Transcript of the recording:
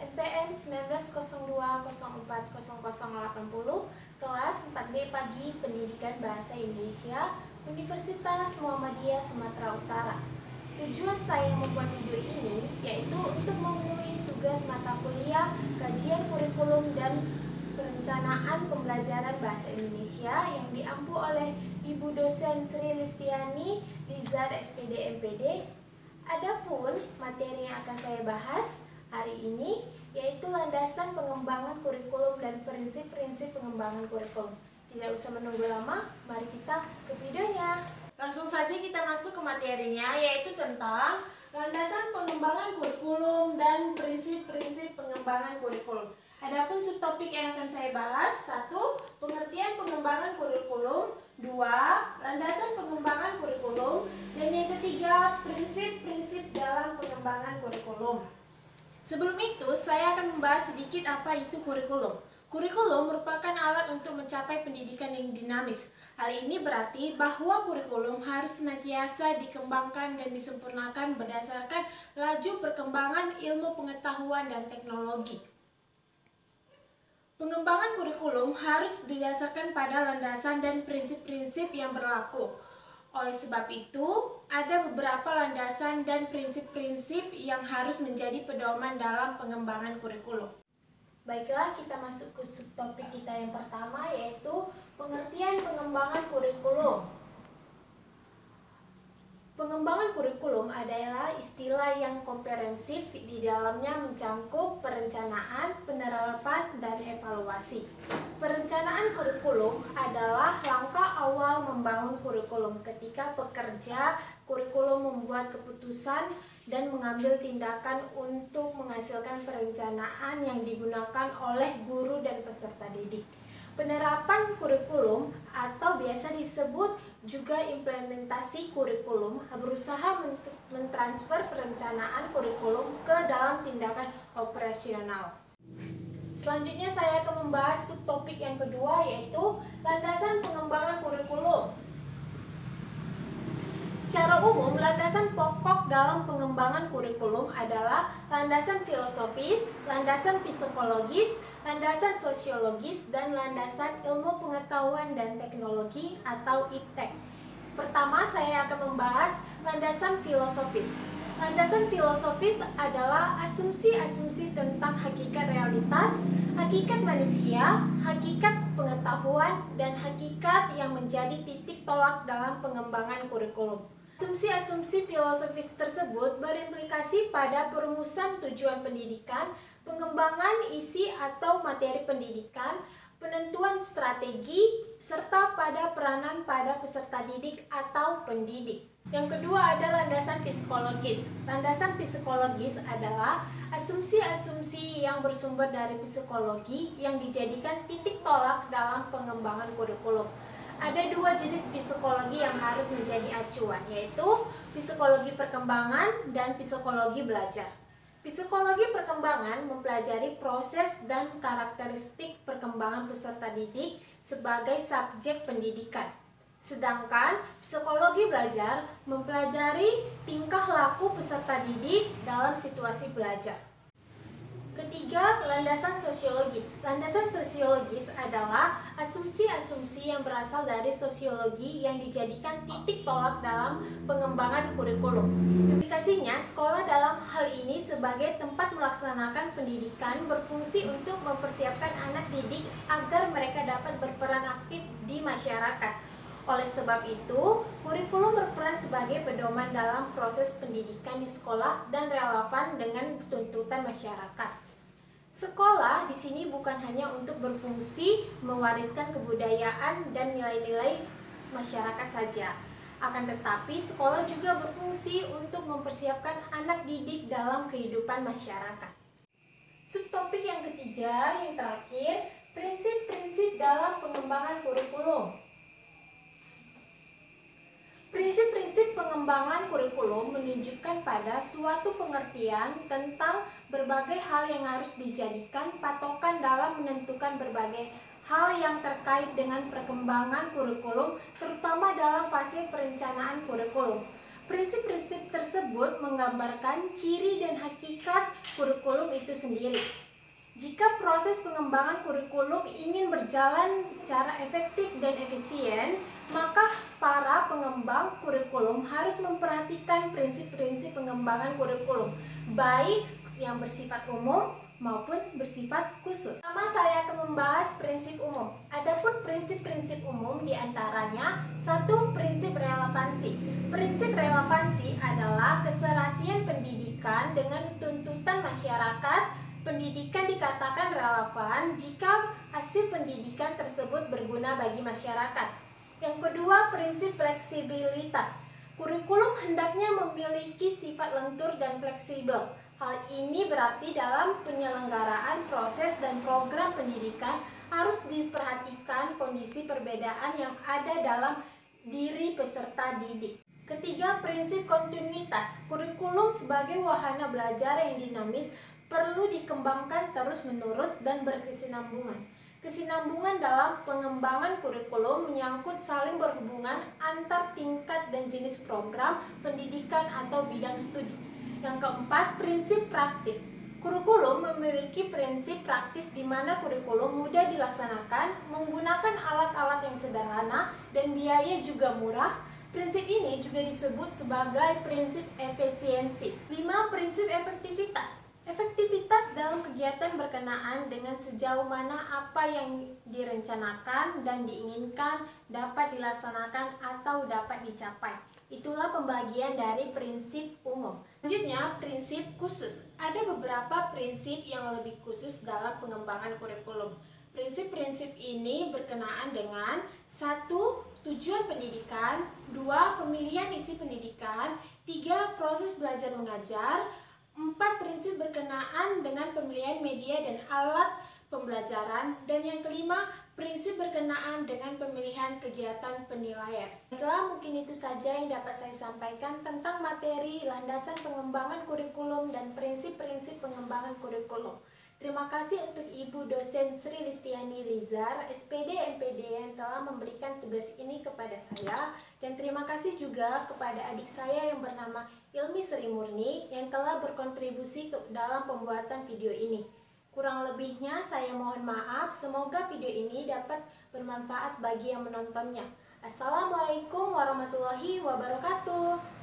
NPM 1902040080, kelas 4B Pagi Pendidikan Bahasa Indonesia, Universitas Muhammadiyah Sumatera Utara. Tujuan saya membuat video ini yaitu untuk memenuhi tugas mata kuliah, kajian kurikulum dan perencanaan pembelajaran bahasa Indonesia yang diampu oleh Ibu dosen Sri Listiani Lizar SPD MPD. Adapun materi yang akan saya bahas hari ini yaitu landasan pengembangan kurikulum dan prinsip-prinsip pengembangan kurikulum. Tidak usah menunggu lama, mari kita ke videonya. Langsung saja kita masuk ke materinya, yaitu tentang landasan pengembangan kurikulum dan prinsip-prinsip pengembangan kurikulum. Adapun subtopik yang akan saya bahas: 1. Pengertian pengembangan kurikulum, 2. Landasan pengembangan kurikulum, dan yang ketiga, prinsip-prinsip dalam pengembangan kurikulum. Sebelum itu, saya akan membahas sedikit apa itu kurikulum. Kurikulum merupakan alat untuk mencapai pendidikan yang dinamis. Hal ini berarti bahwa kurikulum harus senantiasa dikembangkan dan disempurnakan berdasarkan laju perkembangan ilmu pengetahuan dan teknologi. Pengembangan kurikulum harus didasarkan pada landasan dan prinsip-prinsip yang berlaku. Oleh sebab itu, ada beberapa landasan dan prinsip-prinsip yang harus menjadi pedoman dalam pengembangan kurikulum. Baiklah, kita masuk ke subtopik kita yang pertama, yaitu pengertian pengembangan kurikulum. Pengembangan kurikulum adalah istilah yang komprehensif, di dalamnya mencakup perencanaan, penerapan, dan evaluasi. Perencanaan kurikulum adalah langkah awal membangun kurikulum. Ketika pekerja kurikulum membuat keputusan dan mengambil tindakan untuk menghasilkan perencanaan yang digunakan oleh guru dan peserta didik. Penerapan kurikulum atau biasa disebut juga implementasi kurikulum berusaha mentransfer perencanaan kurikulum ke dalam tindakan operasional. Selanjutnya saya akan membahas subtopik yang kedua, yaitu landasan pengembangan kurikulum. Secara umum, landasan pokok dalam pengembangan kurikulum adalah landasan filosofis, landasan psikologis, landasan sosiologis, dan landasan ilmu pengetahuan dan teknologi atau IPTEK. Pertama, saya akan membahas landasan filosofis. Landasan filosofis adalah asumsi-asumsi tentang hakikat realitas, hakikat manusia, hakikat pengetahuan, dan hakikat yang menjadi titik tolak dalam pengembangan kurikulum. Asumsi-asumsi filosofis tersebut berimplikasi pada perumusan tujuan pendidikan, pengembangan isi atau materi pendidikan, penentuan strategi, serta pada peranan pada peserta didik atau pendidik. Yang kedua ada landasan psikologis. Landasan psikologis adalah asumsi-asumsi yang bersumber dari psikologi yang dijadikan titik tolak dalam pengembangan kurikulum. Ada dua jenis psikologi yang harus menjadi acuan, yaitu psikologi perkembangan dan psikologi belajar. Psikologi perkembangan mempelajari proses dan karakteristik perkembangan peserta didik sebagai subjek pendidikan. Sedangkan psikologi belajar mempelajari tingkah laku peserta didik dalam situasi belajar. Ketiga, landasan sosiologis. Landasan sosiologis adalah asumsi-asumsi yang berasal dari sosiologi yang dijadikan titik tolak dalam pengembangan kurikulum. Implikasinya, sekolah dalam hal ini sebagai tempat melaksanakan pendidikan berfungsi untuk mempersiapkan anak didik agar mereka dapat berperan aktif di masyarakat. Oleh sebab itu, kurikulum berperan sebagai pedoman dalam proses pendidikan di sekolah dan relevan dengan tuntutan masyarakat. Sekolah di sini bukan hanya untuk berfungsi mewariskan kebudayaan dan nilai-nilai masyarakat saja, akan tetapi sekolah juga berfungsi untuk mempersiapkan anak didik dalam kehidupan masyarakat. Subtopik yang ketiga, yang terakhir, prinsip-prinsip dalam pengembangan kurikulum. Prinsip-prinsip pengembangan kurikulum menunjukkan pada suatu pengertian tentang berbagai hal yang harus dijadikan patokan dalam menentukan berbagai hal yang terkait dengan perkembangan kurikulum, terutama dalam fase perencanaan kurikulum. Prinsip-prinsip tersebut menggambarkan ciri dan hakikat kurikulum itu sendiri. Jika proses pengembangan kurikulum ingin berjalan secara efektif dan efisien, maka para pengembang kurikulum harus memperhatikan prinsip-prinsip pengembangan kurikulum, baik yang bersifat umum maupun bersifat khusus. Pertama, saya akan membahas prinsip umum. Adapun prinsip-prinsip umum diantaranya, satu, prinsip relevansi. Prinsip relevansi adalah keserasian pendidikan dengan tuntutan masyarakat. Pendidikan dikatakan relevan jika hasil pendidikan tersebut berguna bagi masyarakat. Yang kedua, prinsip fleksibilitas. Kurikulum hendaknya memiliki sifat lentur dan fleksibel. Hal ini berarti dalam penyelenggaraan proses dan program pendidikan harus diperhatikan kondisi perbedaan yang ada dalam diri peserta didik. Ketiga, prinsip kontinuitas. Kurikulum sebagai wahana belajar yang dinamis perlu dikembangkan terus-menerus dan berkesinambungan. Kesinambungan dalam pengembangan kurikulum menyangkut saling berhubungan antar tingkat dan jenis program pendidikan atau bidang studi. Yang keempat, prinsip praktis. Kurikulum memiliki prinsip praktis di mana kurikulum mudah dilaksanakan, menggunakan alat-alat yang sederhana, dan biaya juga murah. Prinsip ini juga disebut sebagai prinsip efisiensi. 5. Prinsip efektivitas. Efektivitas dalam kegiatan berkenaan dengan sejauh mana apa yang direncanakan dan diinginkan dapat dilaksanakan atau dapat dicapai. Itulah pembagian dari prinsip umum. Selanjutnya, prinsip khusus. Ada beberapa prinsip yang lebih khusus dalam pengembangan kurikulum. Prinsip-prinsip ini berkenaan dengan 1. Tujuan pendidikan, 2. Pemilihan isi pendidikan, 3. Proses belajar mengajar, 4. Prinsip berkenaan dengan pemilihan media dan alat pembelajaran, dan yang kelima, prinsip berkenaan dengan pemilihan kegiatan penilaian. Baiklah, mungkin itu saja yang dapat saya sampaikan tentang materi landasan pengembangan kurikulum dan prinsip-prinsip pengembangan kurikulum. Terima kasih untuk Ibu Dosen Sri Listiani Lizar, SPD MPD yang telah memberikan tugas ini kepada saya, dan terima kasih juga kepada adik saya yang bernama Ilmi Sri Murni yang telah berkontribusi dalam pembuatan video ini. Kurang lebihnya saya mohon maaf, semoga video ini dapat bermanfaat bagi yang menontonnya. Assalamualaikum warahmatullahi wabarakatuh.